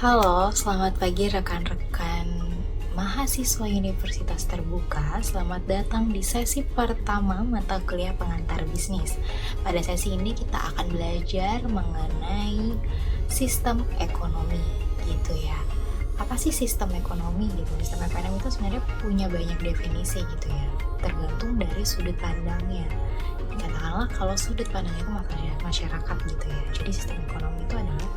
Halo, selamat pagi rekan-rekan mahasiswa Universitas Terbuka. Selamat datang di sesi pertama mata kuliah pengantar bisnis. Pada sesi ini kita akan belajar mengenai sistem ekonomi gitu ya. Apa sih sistem ekonomi gitu? Sistem ekonomi itu sebenarnya punya banyak definisi gitu ya, tergantung dari sudut pandangnya. Katakanlah kalau sudut pandang itu masyarakat gitu ya. Jadi sistem ekonomi itu adalah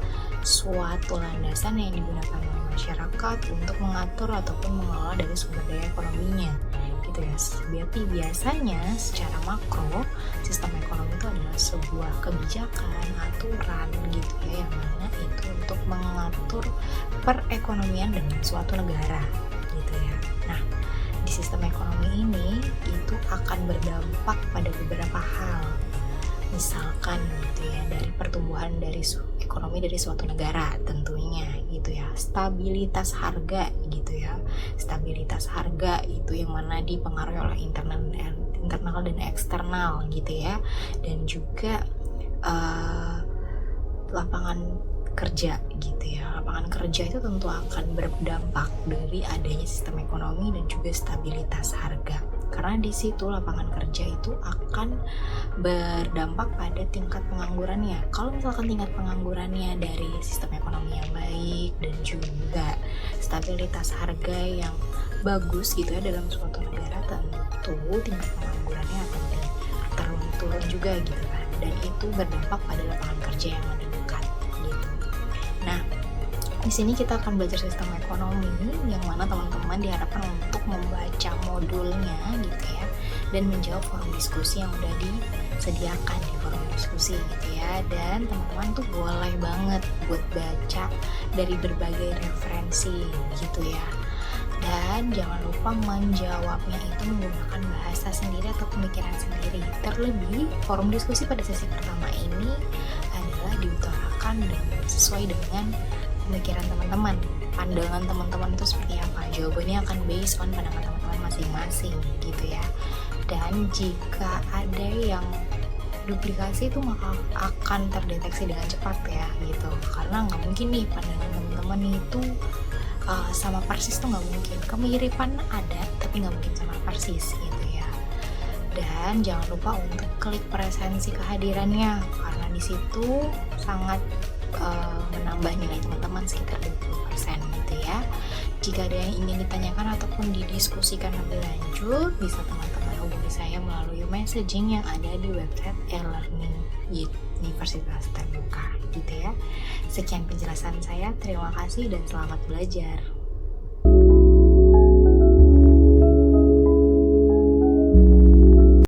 suatu landasan yang digunakan oleh masyarakat untuk mengatur ataupun mengelola dari sumber daya ekonominya gitu ya. Berarti biasanya secara makro sistem ekonomi itu adalah sebuah kebijakan, aturan gitu ya, yang mana itu untuk mengatur perekonomian dengan suatu negara gitu ya. Nah, di sistem ekonomi ini itu akan berdampak pada beberapa hal. Misalkan gitu ya, dari pertumbuhan dari ekonomi dari suatu negara tentunya gitu ya, stabilitas harga gitu ya. Stabilitas harga itu yang mana dipengaruhi oleh internal dan eksternal gitu ya. Dan juga lapangan kerja gitu ya. Lapangan kerja itu tentu akan berdampak dari adanya sistem ekonomi dan juga stabilitas harga. Karena di situ lapangan kerja itu akan berdampak pada tingkat penganggurannya. Kalau misalkan tingkat penganggurannya dari sistem ekonomi yang baik dan juga stabilitas harga yang bagus gitu ya dalam suatu negara, tentu tingkat penganggurannya akan turun juga gitu kan. Dan itu berdampak pada lapangan kerja yang meningkat gitu. Nah, di sini kita akan belajar sistem ekonomi yang mana teman-teman diharapkan untuk membaca modulnya gitu ya, dan menjawab forum diskusi yang udah disediakan di forum diskusi gitu ya. Dan teman-teman tuh boleh banget buat baca dari berbagai referensi gitu ya. Dan jangan lupa menjawabnya itu menggunakan bahasa sendiri atau pemikiran sendiri. Terlebih, forum diskusi pada sesi pertama ini adalah diutarakan dan sesuai dengan pemikiran teman-teman. Pandangan teman-teman itu seperti apa? Jawabannya akan based on pandangan teman-teman masing-masing gitu ya. Dan jika ada yang duplikasi itu maka akan terdeteksi dengan cepat ya gitu. Karena nggak mungkin nih pandangan teman-teman itu sama persis tuh nggak mungkin. Kemiripan ada tapi nggak mungkin sama persis gitu ya. Dan jangan lupa untuk klik presensi kehadirannya, karena di situ sangat menambah nilai teman-teman sekitar 20% gitu ya. Jika ada yang ingin ditanyakan ataupun didiskusikan lebih lanjut, bisa teman-teman hubungi saya melalui messaging yang ada di website e-learning Universitas Terbuka gitu ya. Sekian penjelasan saya, terima kasih dan selamat belajar.